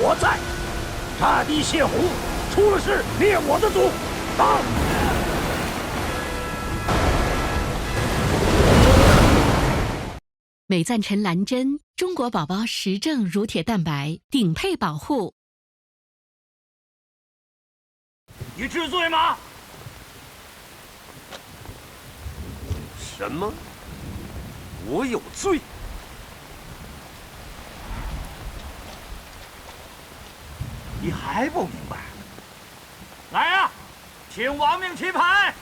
我在，杀敌泄洪，出了事灭我的族，到！美赞臣蓝针，中国宝宝实证乳铁蛋白，顶配保护。你知罪吗？什么？我有罪？你还不明白？来呀，请亡命棋牌！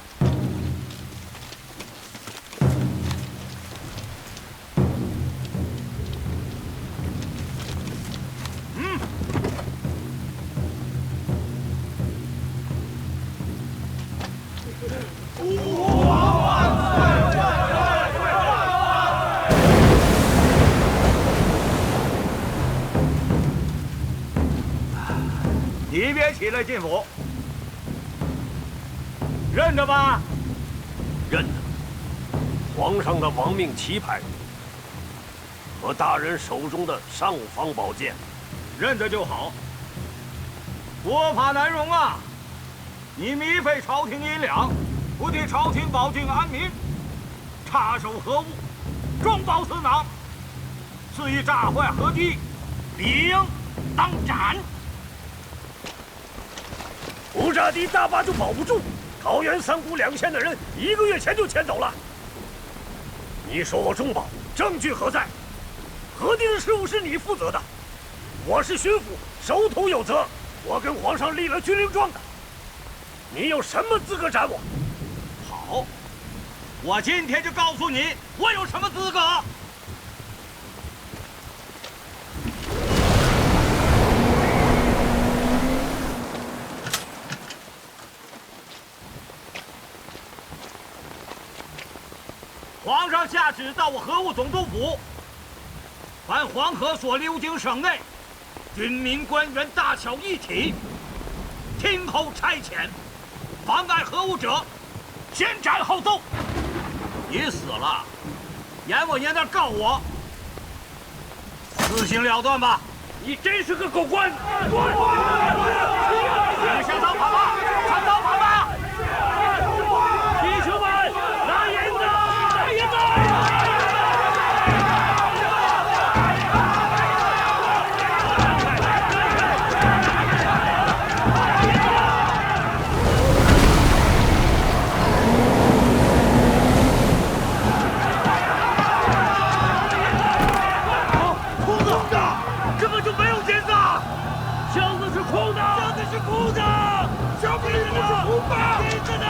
你别起来进府，认得吧？认得。皇上的亡命棋牌和大人手中的尚方宝剑，认得就好。国法难容啊！你糜费朝廷银两，不替朝廷保境安民，插手河务，中饱私囊，肆意炸坏河堤，理应当斩。不炸堤大坝就保不住，桃园3股2县的人1个月前就迁走了。你说我中饱，证据何在？河堤的事务是你负责的，我是巡抚，手头有责，我跟皇上立了军令状的。你有什么资格斩我？好，我今天就告诉你，我有什么资格。皇上下旨到我河务总督府，凡黄河所流经省内，军民官员大小一体，听候差遣，妨碍河务者，先斩后奏。你死了，阎王爷那儿告我，自行了断吧。你真是个狗官！你们向刀法吧，上刀法吧！弟兄们，拿银子！拿银子！空的，根本就没有银子，箱子是空的，箱子是空的，箱子里不是空的，银子呢？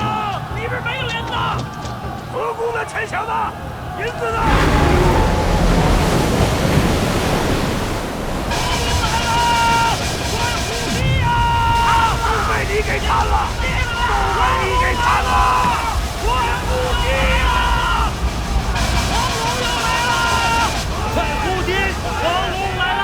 里边没有银子。河工的钱饷呢？银子呢？被你给贪了，都被你给贪了！我不急啊！黄龙又来了！快护金！黄龙来了！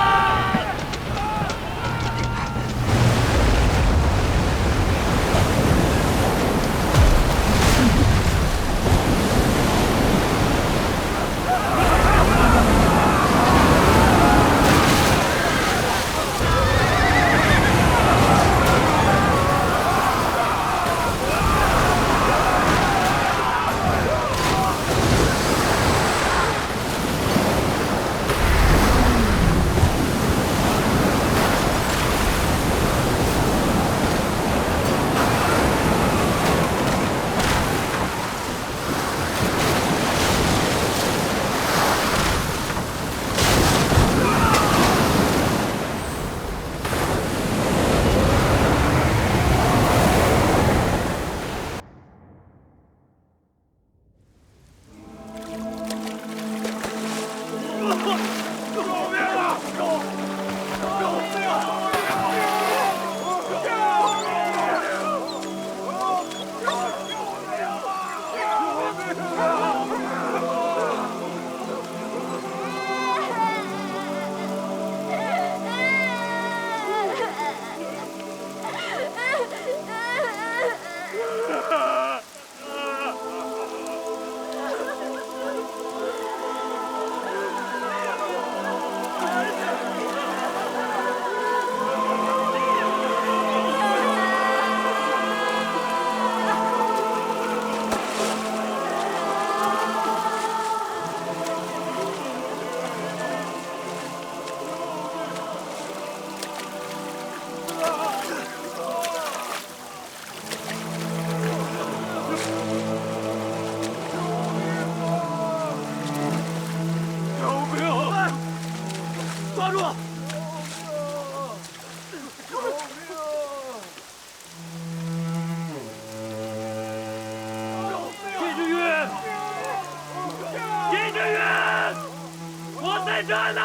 这呢？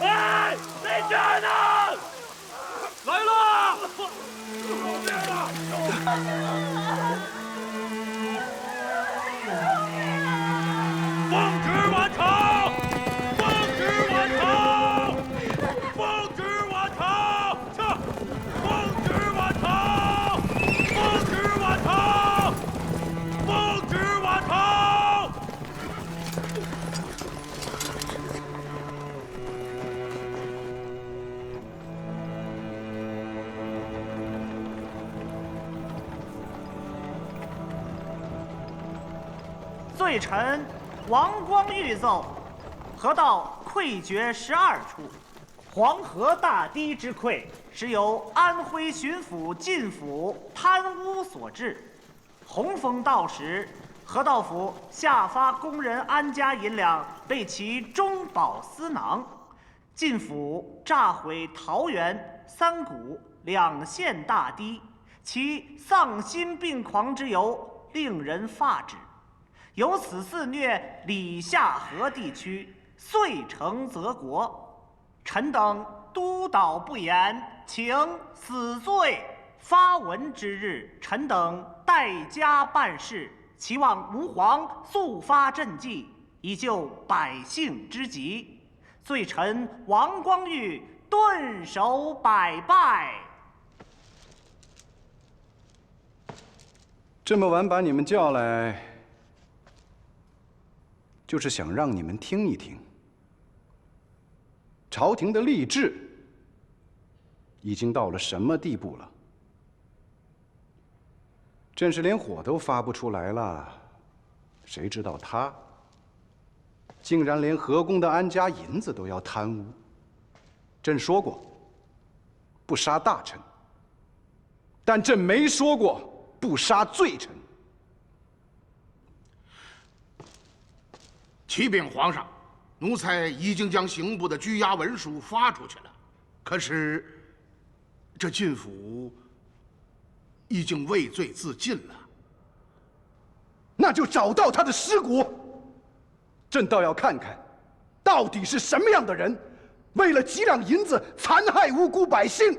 哎，在这呢！来了！奉旨完成！奉旨完成！奉旨完成！撤！奉旨完成！奉旨完成！奉旨完成！罪臣王光玉奏：河道溃决12处，黄河大堤之溃实由安徽巡抚靳府贪污所致。洪峰到时，河道府下发工人安家银两被其中饱私囊，靳府炸毁桃园、三股2县大堤，其丧心病狂之由令人发指。由此肆虐里下河地区，遂成则国。臣等督导不严，请死罪。发文之日，臣等待家办事，期望吾皇速发赈济，以救百姓之急。罪臣王光玉顿首百拜。这么晚把你们叫来，就是想让你们听一听，朝廷的吏治已经到了什么地步了。朕是连火都发不出来了，谁知道他竟然连河工的安家银子都要贪污。朕说过不杀大臣，但朕没说过不杀罪臣。启禀皇上，奴才已经将刑部的拘押文书发出去了，可是这靳府已经畏罪自尽了。那就找到他的尸骨，朕倒要看看，到底是什么样的人，为了几两银子残害无辜百姓。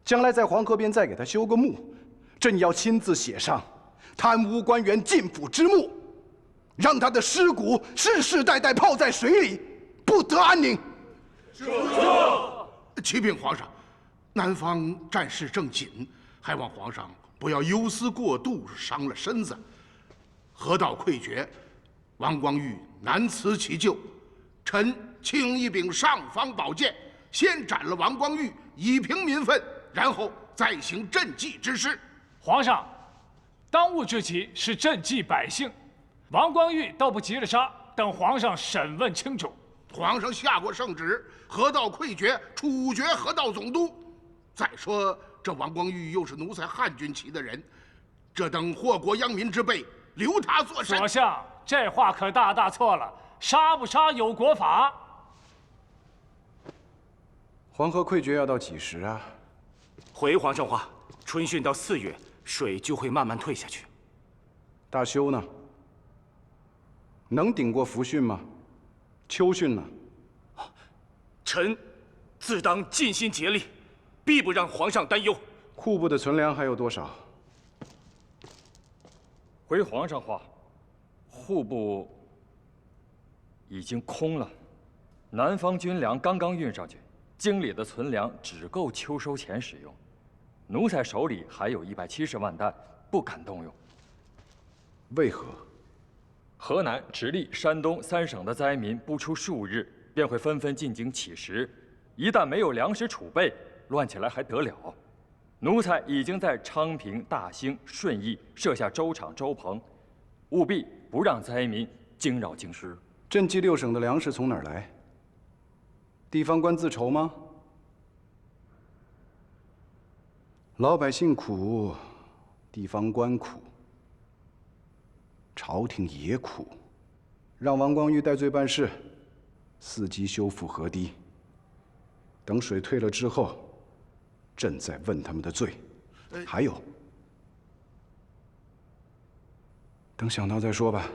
将来在黄河边再给他修个墓，朕要亲自写上“贪污官员靳府之墓”。让他的尸骨世世代代泡在水里，不得安宁。是。启禀皇上，南方战事正紧，还望皇上不要忧思过度，伤了身子。河道溃决，王光玉难辞其咎，臣请一柄尚方宝剑，先斩了王光玉，以平民愤，然后再行赈济之事。皇上，当务之急是赈济百姓。王光玉倒不急着杀，等皇上审问清楚。皇上下过圣旨，河道溃决，处决河道总督。再说这王光玉又是奴才汉军旗的人，这等祸国殃民之辈，留他做甚？所相，这话可大大错了。杀不杀有国法。黄河溃决要到几时啊？回皇上话，春汛到4月，水就会慢慢退下去。大修呢？能顶过伏汛吗？秋汛呢？臣自当尽心竭力，必不让皇上担忧。库部的存粮还有多少？回皇上话，户部已经空了，南方军粮刚刚运上去，京里的存粮只够秋收前使用。奴才手里还有170万担，不敢动用。为何？河南、直隶、山东3省的灾民不出数日，便会纷纷进京乞食。一旦没有粮食储备，乱起来还得了？奴才已经在昌平、大兴、顺义设下粥厂、粥棚，务必不让灾民惊扰京师。赈济6省的粮食从哪儿来？地方官自筹吗？老百姓苦，地方官苦。朝廷也苦，让王光玉戴罪办事，伺机修复河堤。等水退了之后，朕再问他们的罪。还有，等想到再说吧。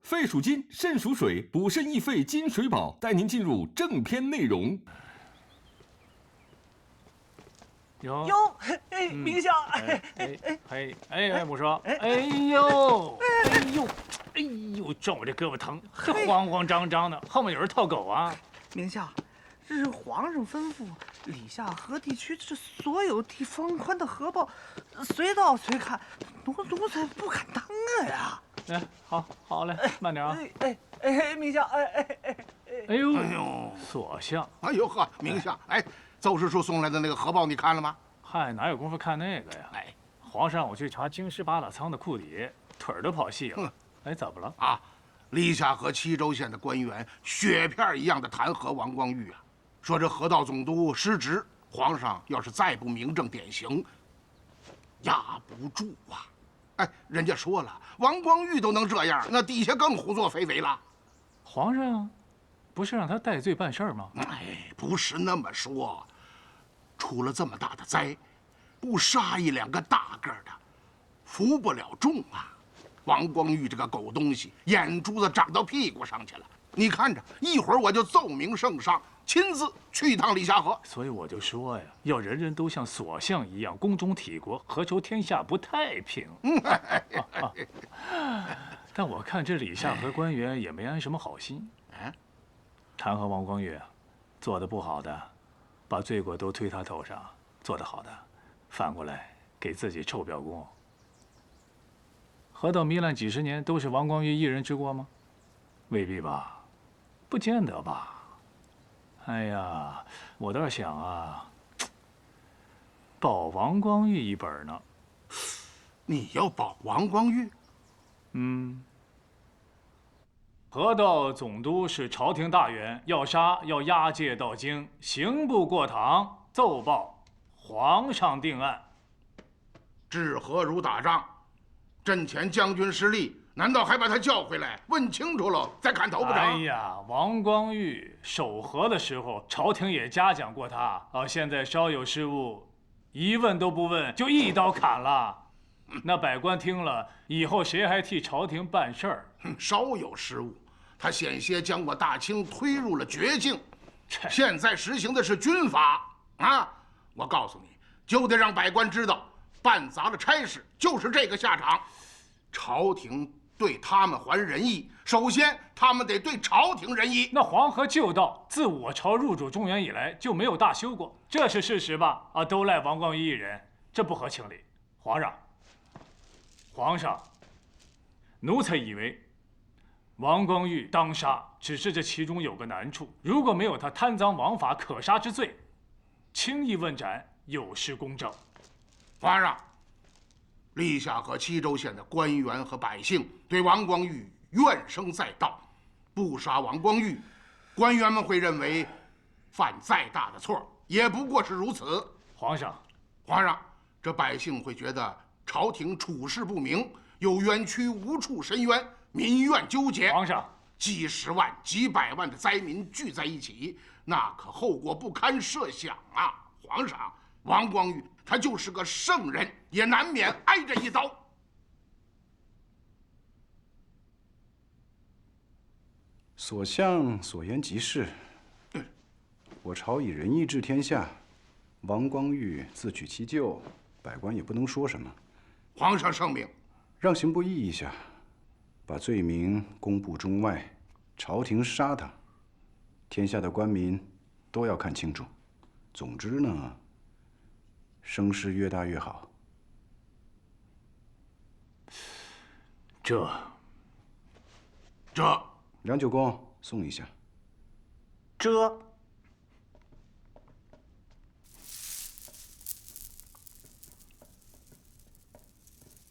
肺属金，肾属水，补肾益肺金水宝，带您进入正片内容。哟，明相，我说，哎呦，撞我这胳膊疼，这慌慌张张的，后面有人套狗啊！明相，这是皇上吩咐，理下河地区这所有地方宽的河道，随到随看，奴才不敢当呀。哎，好嘞，慢点啊！明相，哎呦，所相，哎呦呵，明相，哎，奏事处送来的那个河报你看了吗？嗨，哪有功夫看那个呀？哎，皇上让我去查京师八大仓的库底，腿儿都跑细了。哎，怎么了？啊，历下河七州县的官员雪片一样的弹劾王光裕啊，说这河道总督失职，皇上要是再不明正典刑，压不住啊！哎，人家说了，王光裕都能这样，那底下更胡作非为了。皇上不是让他戴罪办事儿吗？哎，不是那么说，出了这么大的灾，不杀一两个大个的，服不了众啊！王光裕这个狗东西，眼珠子长到屁股上去了。你看着，一会儿我就奏明圣上，亲自去一趟历下河。所以我就说呀，要人人都像所相一样宫中体国，何愁天下不太平？但我看这李下河官员也没安什么好心。弹劾王光裕，做的不好的，把罪过都推他头上；做得好的，反过来给自己臭表功。河道糜烂几十年，都是王光裕一人之过吗？未必吧。不见得吧？哎呀，我倒是想啊，保王光裕一本呢。你要保王光裕？河道总督是朝廷大员，要杀要押解到京，刑不过堂，奏报皇上定案。治河如打仗，阵前将军失利。难道还把他叫回来问清楚了再砍头不成？哎呀，王光裕守河的时候，朝廷也嘉奖过他啊。现在稍有失误，一问都不问就一刀砍了。那百官听了以后，谁还替朝廷办事儿？稍有失误，他险些将我大清推入了绝境。现在实行的是军法啊！我告诉你，就得让百官知道，办砸了差事就是这个下场。朝廷对他们还仁义，首先他们得对朝廷仁义。那黄河旧道自我朝入主中原以来就没有大修过，这是事实吧？啊，都赖王光裕一人，这不合情理。皇上，奴才以为王光裕当杀，只是这其中有个难处。如果没有他贪赃枉法可杀之罪，轻易问斩有失公正。皇上。历下河七州县的官员和百姓对王光裕怨声载道，不杀王光裕，官员们会认为犯再大的错也不过是如此。皇上，这百姓会觉得朝廷处事不明，有冤屈无处申冤，民怨纠结。皇上，几十万、几百万的灾民聚在一起，那可后果不堪设想啊！皇上，王光裕他就是个圣人，也难免挨这一刀。所向所言极是。我朝以仁义治天下，王光裕自取其咎，百官也不能说什么。皇上圣明，让刑部议一下，把罪名公布中外，朝廷杀他，天下的官民都要看清楚。总之呢，声势越大越好。这，梁九公送一下。这。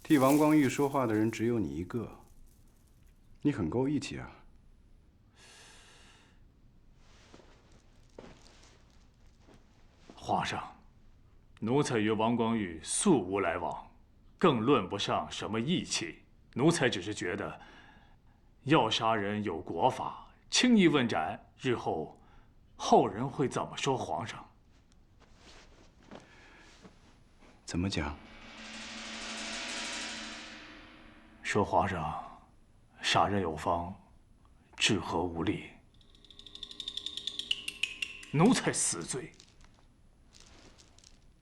替王光玉说话的人只有你一个，你很够义气啊。皇上，奴才与王光玉素无来往，更论不上什么义气。奴才只是觉得，要杀人有国法，轻易问斩，日后后人会怎么说皇上？怎么讲？说皇上杀人有方，治和无力，奴才死罪。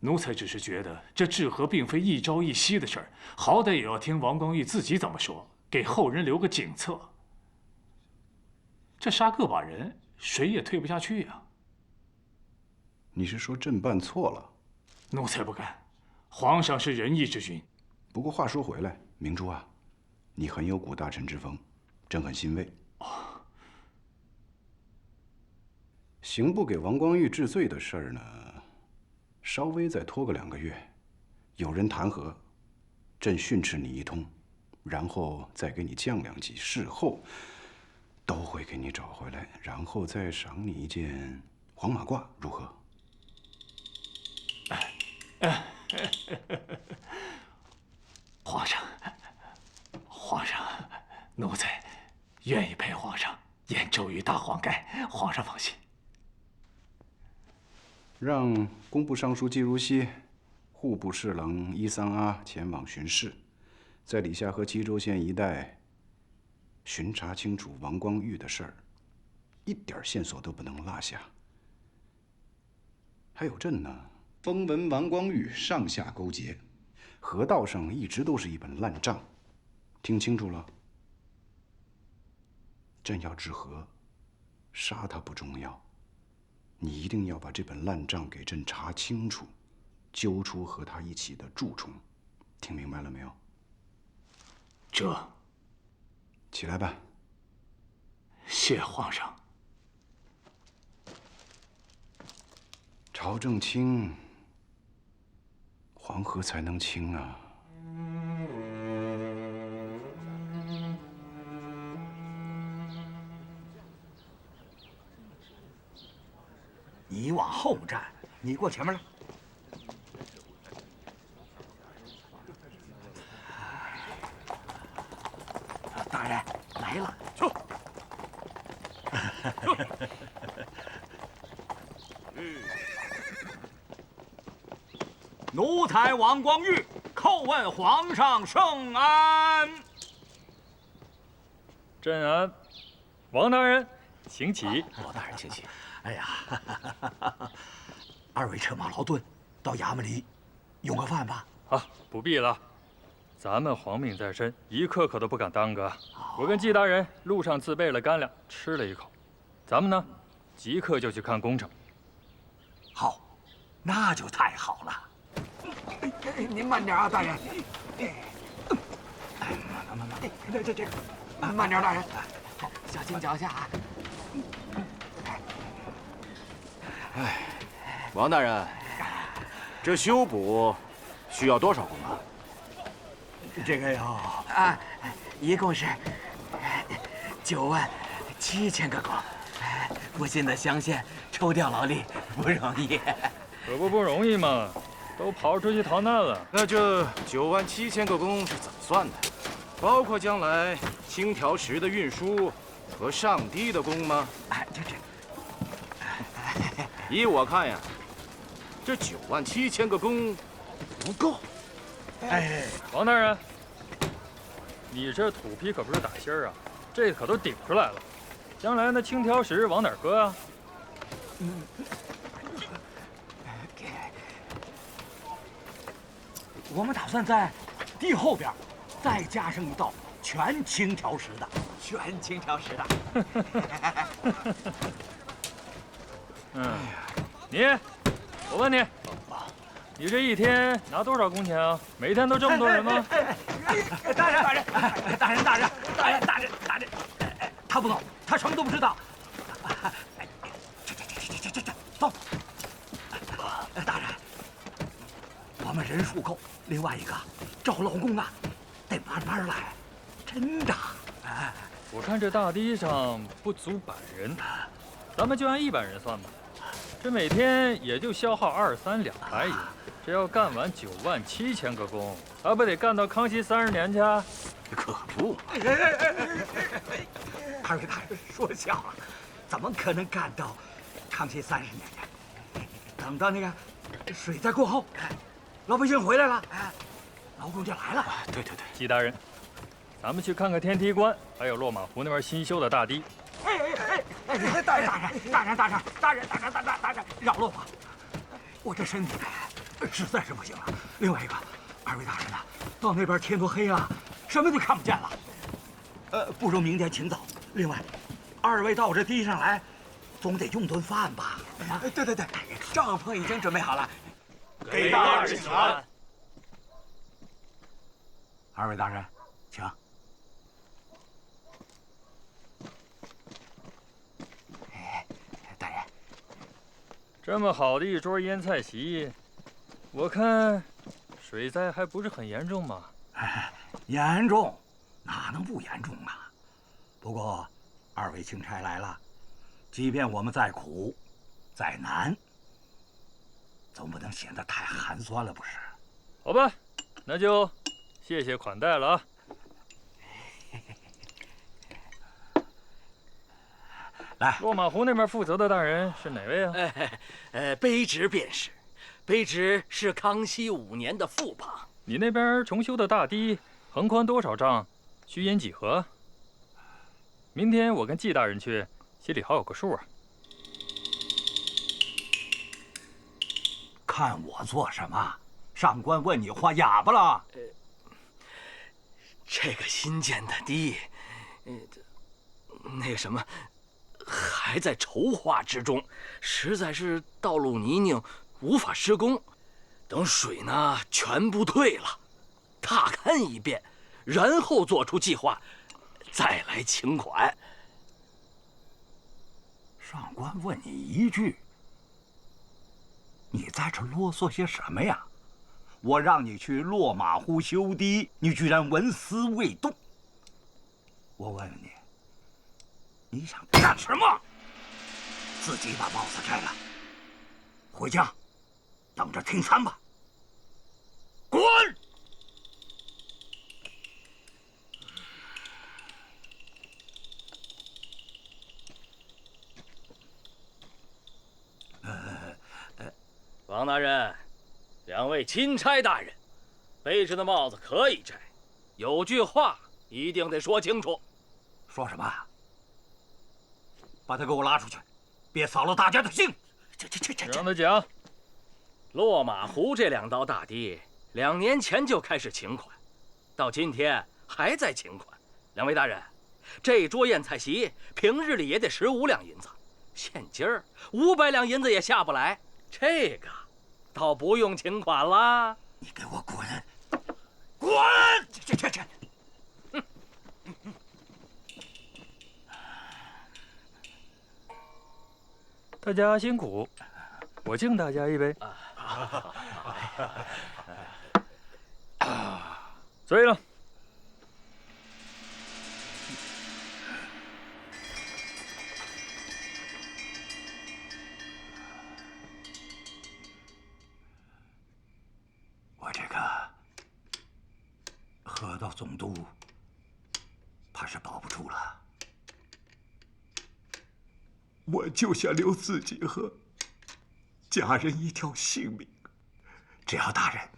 奴才只是觉得这治和并非一朝一夕的事儿，好歹也要听王光玉自己怎么说，给后人留个景策。这杀个把人，谁也退不下去呀。你是说朕办错了？奴才不敢。皇上是仁义之君。不过话说回来，明珠啊，你很有古大臣之风，朕很欣慰。刑部给王光玉治罪的事儿呢，稍微再拖个2个月，有人弹劾，朕训斥你一通，然后再给你降2级，事后都会给你找回来，然后再赏你一件黄马褂，如何？皇上，奴才愿意陪皇上演周瑜大黄盖，皇上放心。让工部尚书季如溪、户部侍郎伊桑阿前往巡视，在理下和齐州县一带巡查清楚王光玉的事儿，一点线索都不能落下。还有朕呢，风闻王光玉上下勾结，河道上一直都是一本烂账，听清楚了。朕要治和，杀他不重要。你一定要把这本烂账给朕查清楚，揪出和他一起的蛀虫，听明白了没有？这，起来吧。谢皇上。朝政清，黄河才能清啊。你往后站，你过前面来。大人来了，去。奴才王光玉叩问皇上圣安。朕安。王大人，请起。王大人，请起。哎呀，2位车马劳顿，到衙门里用个饭吧。啊，不必了，咱们皇命在身，一刻可都不敢耽搁。我跟季大人路上自备了干粮，吃了一口。咱们呢，即刻就去看工程。好，那就太好了。您慢点啊，大人。慢，这个，慢点，大人。好，小心脚下啊。哎，王大人，这修补需要多少工啊？这个要啊，一共是97000个工。不幸的乡县抽调劳力不容易，可不容易嘛，都跑出去逃难了。那这97000个工是怎么算的？包括将来青条石的运输和上堤的工吗？依我看呀，这97000个工不够。哎，王大人，你这土坯可不是打心儿啊，这可都顶出来了。将来那青条石往哪儿搁啊？我们打算在地后边再加上一道全青条石的。全青条石的。我问你，你这一天拿多少工钱啊？每天都这么多人吗？大人，他不懂，他什么都不知道。走。大人，我们人数够，另外一个赵老公啊，得慢慢来，真的。我看这大堤上不足100人，咱们就按100人算吧。这每天也就消耗2、3、200银，这要干完97000个工，还不得干到康熙30年去？可不。二位大人说笑了，怎么可能干到康熙30年去？等到那个水灾过后，老百姓回来了，劳工就来了。对，季大人，咱们去看看天梯关，还有落马湖那边新修的大堤。大人，饶了我，我这身体实在是不行了。另外一个，二位大人呐，到那边天都黑了，什么都看不见了。不如明天请早。另外，二位到我这堤上来，总得用顿饭吧？对，帐篷已经准备好了。给大人请安。二位大人，请。大人，这么好的一桌腌菜席，我看水灾还不是很严重嘛？严重，哪能不严重啊？不过，二位钦差来了，即便我们再苦、再难，总不能显得太寒酸了，不是？好吧，那就谢谢款待了啊。来，落马湖那边负责的大人是哪位啊？卑职便是，卑职是康熙5年的副榜。你那边重修的大堤横宽多少丈？虚盐几何？明天我跟季大人去，心里好有个数啊。看我做什么？上官问你话哑巴了？这个新建的堤，那个什么，还在筹划之中，实在是道路泥泞，无法施工。等水呢全部退了，踏勘一遍，然后做出计划，再来请款。上官问你一句，你在这啰嗦些什么呀？我让你去落马湖修堤，你居然纹丝未动。我问问你想干什么？自己把帽子摘了，回家等着听参吧。滚！王大人，两位钦差大人，卑职的帽子可以摘，有句话一定得说清楚。说什么？把他给我拉出去，别扫了大家的兴。让他讲。落马湖这2道大堤，2年前就开始请款，到今天还在请款。两位大人，这桌宴菜席平日里也得15两银子，现今儿500两银子也下不来，这个倒不用请款了。你给我滚！滚！这！大家辛苦，我敬大家一杯。醉了。我这个喝到总督，怕是保不住了。我就想留自己和家人一条性命，只要大人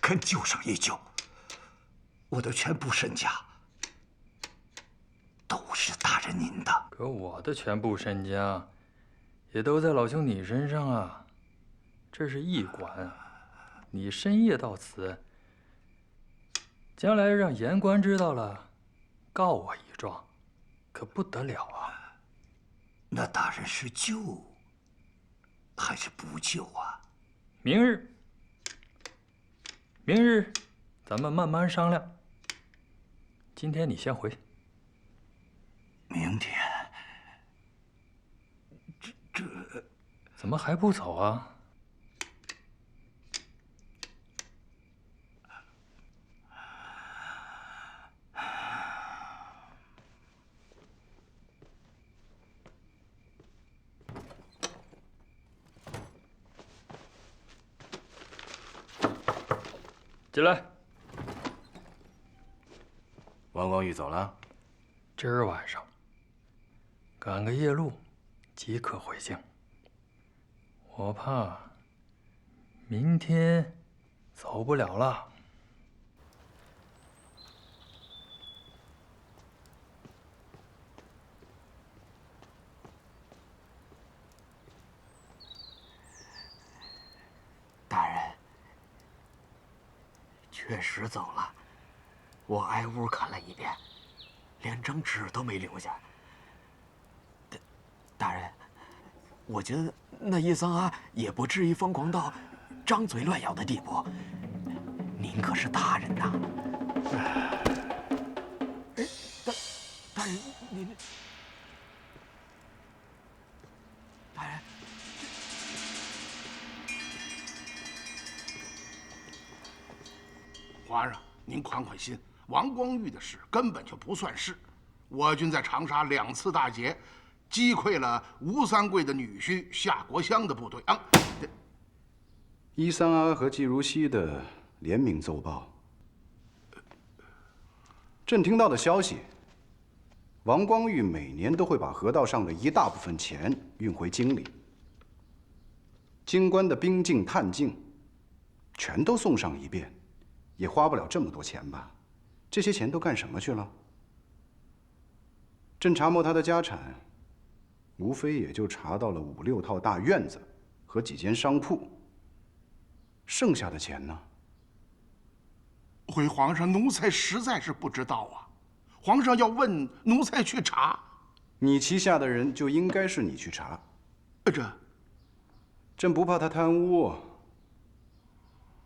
肯救上一救，我的全部身家都是大人您的。可我的全部身家也都在老兄你身上啊！这是驿馆，你深夜到此，将来让言官知道了，告我一状，可不得了啊！那大人是救还是不救啊？明日咱们慢慢商量。今天你先回。明天？这怎么还不走啊？进来。王光玉走了，今儿晚上赶个夜路，即可回京。我怕明天走不了了。大人，确实走了。我挨屋看了一遍，连张纸都没留下。大人，我觉得那叶桑阿也不至于疯狂到张嘴乱咬的地步。您可是大人呐！哎，大人，您，大人。皇上，您宽宽心，王光玉的事根本就不算事。我军在长沙2次大捷，击溃了吴三桂的女婿夏国香的部队啊。伊桑阿和季如溪的联名奏报，朕听到的消息，王光玉每年都会把河道上的一大部分钱运回京里，京官的兵进探进，全都送上一遍。也花不了这么多钱吧？这些钱都干什么去了？朕查摸他的家产，无非也就查到了5、6套大院子和几间商铺。剩下的钱呢？回皇上，奴才实在是不知道啊。皇上要问，奴才去查。你旗下的人就应该是你去查。朕不怕他贪污，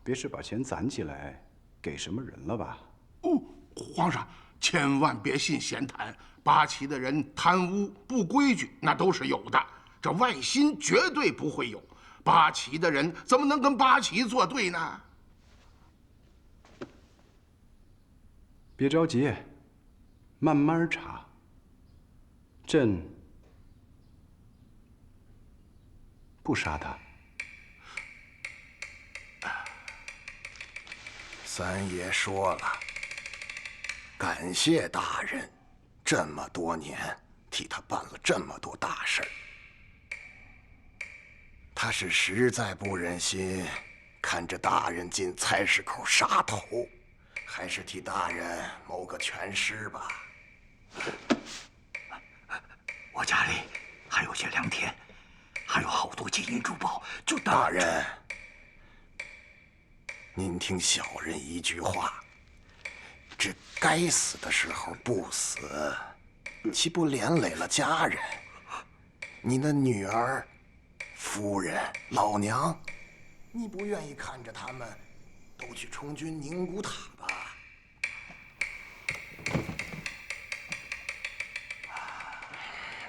别是把钱攒起来给什么人了吧？哦，皇上千万别信闲谈，八旗的人贪污不规矩那都是有的，这外心绝对不会有。八旗的人怎么能跟八旗作对呢？别着急，慢慢查。朕不杀他。三爷说了，感谢大人，这么多年替他办了这么多大事儿。他是实在不忍心看着大人进菜市口杀头，还是替大人谋个全尸吧。我家里还有些良田，还有好多金银珠宝，就大人。您听小人一句话，这该死的时候不死，岂不连累了家人？你的女儿、夫人、老娘，你不愿意看着他们都去充军宁古塔吧？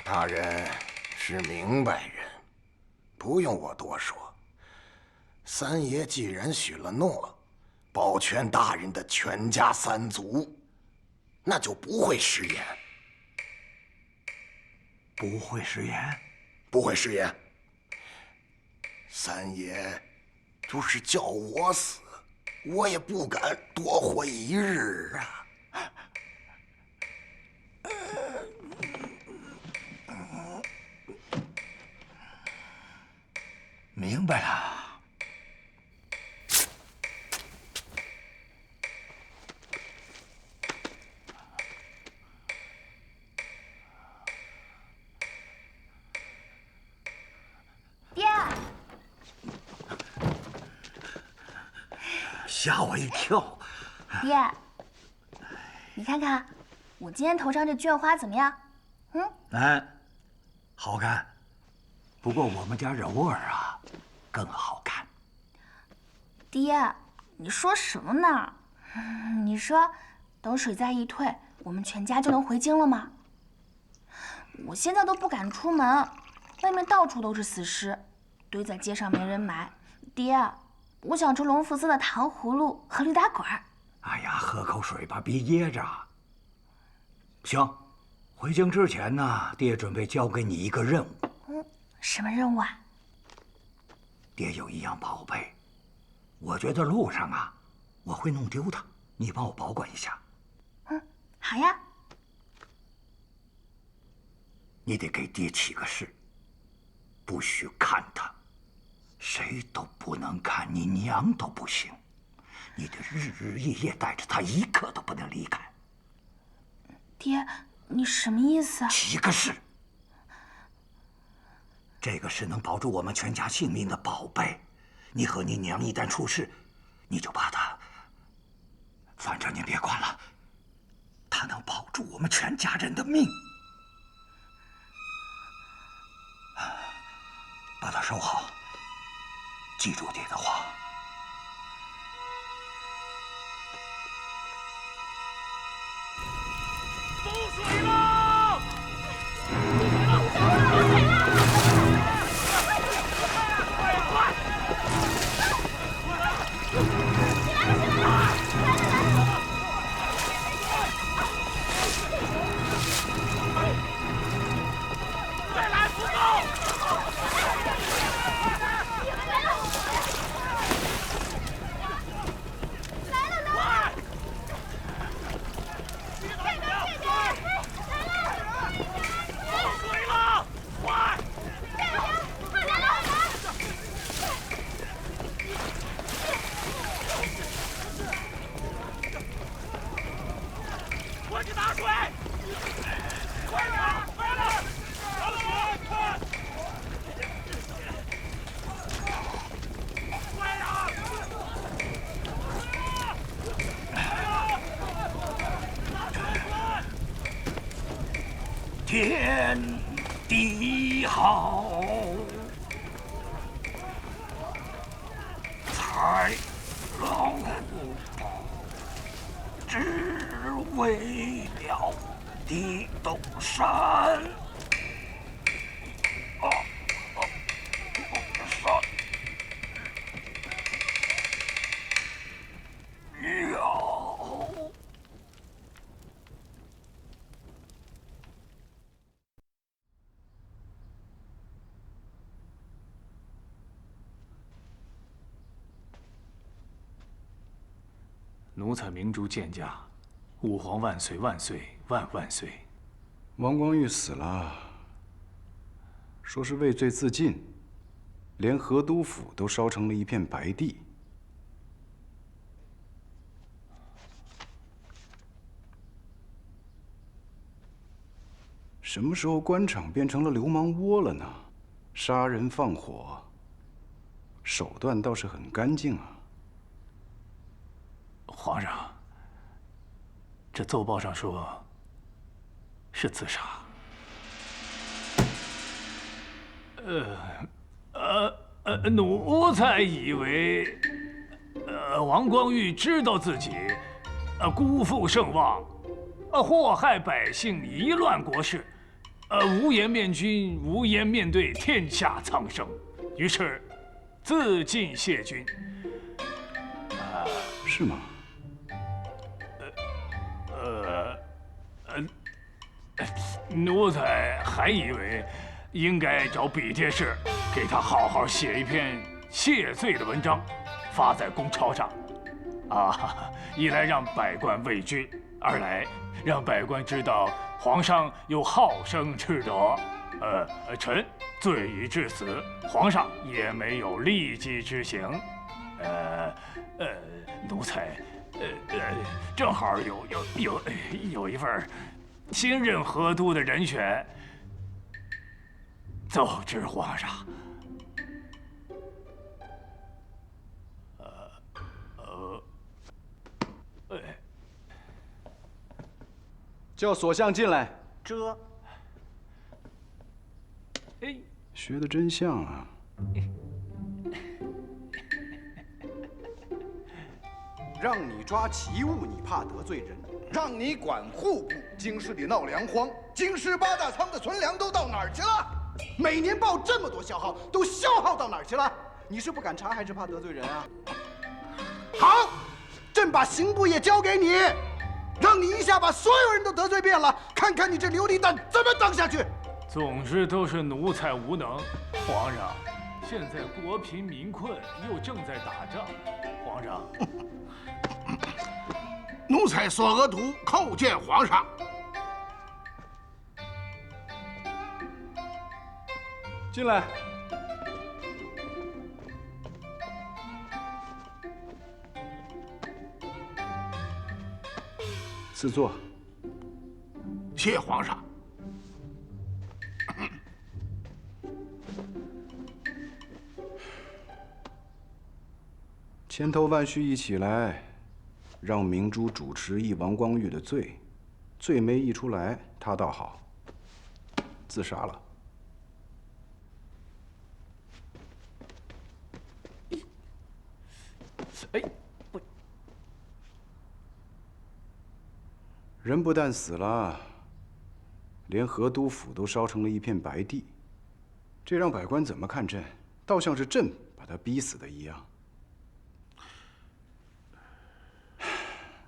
大人是明白人，不用我多说。三爷既然许了诺，保全大人的全家3族，那就不会食言。不会食言？不会食言。三爷就是叫我死，我也不敢多活1日啊。明白了。爹，吓我一跳。爹，你看看我今天头上这绢花怎么样？好看。不过我们家柔儿啊，更好看。爹，你说什么呢？你说，等水灾一退，我们全家就能回京了吗？我现在都不敢出门，外面到处都是死尸，堆在街上没人买。爹，我想吃隆福寺的糖葫芦和驴打滚。哎呀，喝口水吧，别噎着。行，回京之前呢，爹准备交给你一个任务。什么任务啊？爹有一样宝贝，我觉得路上啊，我会弄丢它，你帮我保管一下。嗯，好呀。你得给爹起个誓，不许看它，谁都不能看，你娘都不行。你得日日夜夜带着它，一刻都不能离开。爹，你什么意思？起个誓。这个是能保住我们全家性命的宝贝，你和你娘一旦出事，你就把它，反正你别管了，它能保住我们全家人的命。把它收好，记住爹的话。走水了！再来扶高！快去打水！快点，快点！快点，快！天地好，豺狼虎豹，只为了地动山。奴才明珠见驾，吾皇万岁万岁万万岁！王光玉死了，说是畏罪自尽，连河都府都烧成了一片白地。什么时候官场变成了流氓窝了呢？杀人放火，手段倒是很干净啊。皇上，这奏报上说是自杀。奴才以为，王光玉知道自己，辜负圣望，祸害百姓，夷乱国事，无颜面君，无颜面对天下苍生，于是自尽谢君。是吗？奴才还以为应该找笔帖式，给他好好写一篇谢罪的文章，发在公钞上。一来让百官畏惧，二来让百官知道皇上有好生之德。臣罪已至死，皇上也没有立即执行。奴才，正好有一份新任河都的人选，奏知皇上。叫所相进来。这，学得真像啊！让你抓奇物，你怕得罪人；让你管户部，京师里闹粮荒，京师八大仓的存粮都到哪儿去了？每年报这么多消耗，都消耗到哪儿去了？你是不敢查，还是怕得罪人啊？好，朕把刑部也交给你，让你一下把所有人都得罪遍了，看看你这琉璃蛋怎么当下去。总之都是奴才无能，皇上现在国贫民困，又正在打仗，皇上。奴才索额图叩见皇上。进来。赐座。谢皇上。千头万绪一起来，让明珠主持议王光裕的罪，罪没议出来，他倒好，自杀了。哎，不，人不但死了，连河都府都烧成了一片白地，这让百官怎么看朕？倒像是朕把他逼死的一样。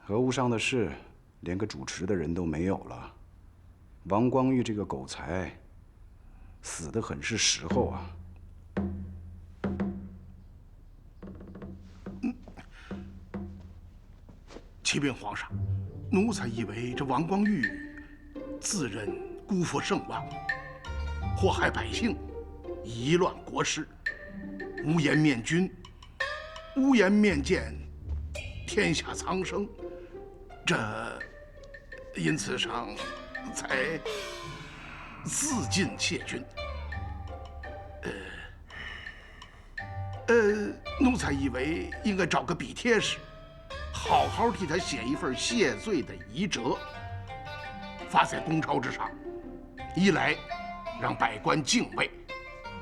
俄乌上的事，连个主持的人都没有了。王光裕这个狗才，死得很是时候啊！启禀皇上，奴才以为这王光裕自认辜负圣王，祸害百姓，夷乱国事，无颜面君，无颜面见天下苍生。因此上才自尽谢君。奴才以为应该找个笔帖使，好好替他写一份谢罪的遗折，发在公钞之上。一来让百官敬畏，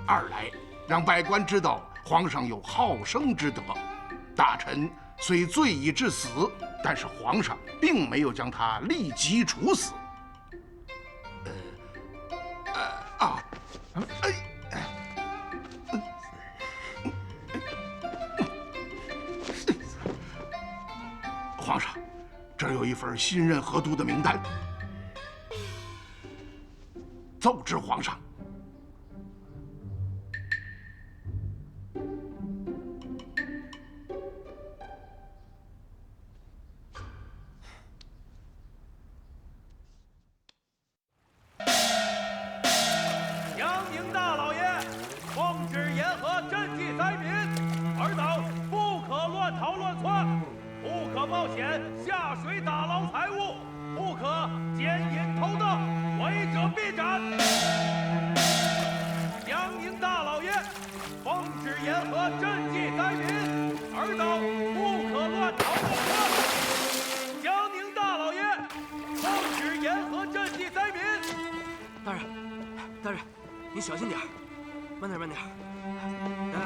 二来让百官知道皇上有好生之德。大臣虽罪已致死，但是皇上并没有将他立即处死。皇上，这儿有一份新任河都的名单，奏知皇上。下水打捞财物，不可奸淫偷盗，违者必斩。江宁大老爷奉旨严和赈济灾民，尔等不可乱逃乱窜。江宁大老爷奉旨严和赈济灾民。大人，大人，您小心点，慢点，慢点。来。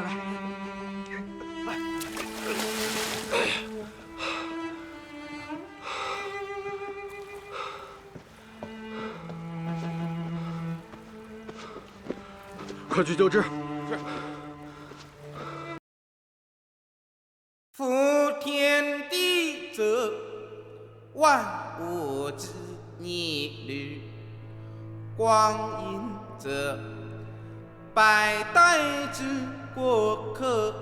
快去救治。夫天地者，万物之逆旅；光阴者，百代之过客。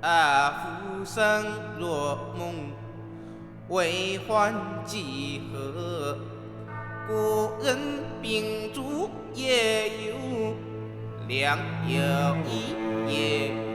浮生若梦，为欢几何？古人秉烛夜游，良有一夜。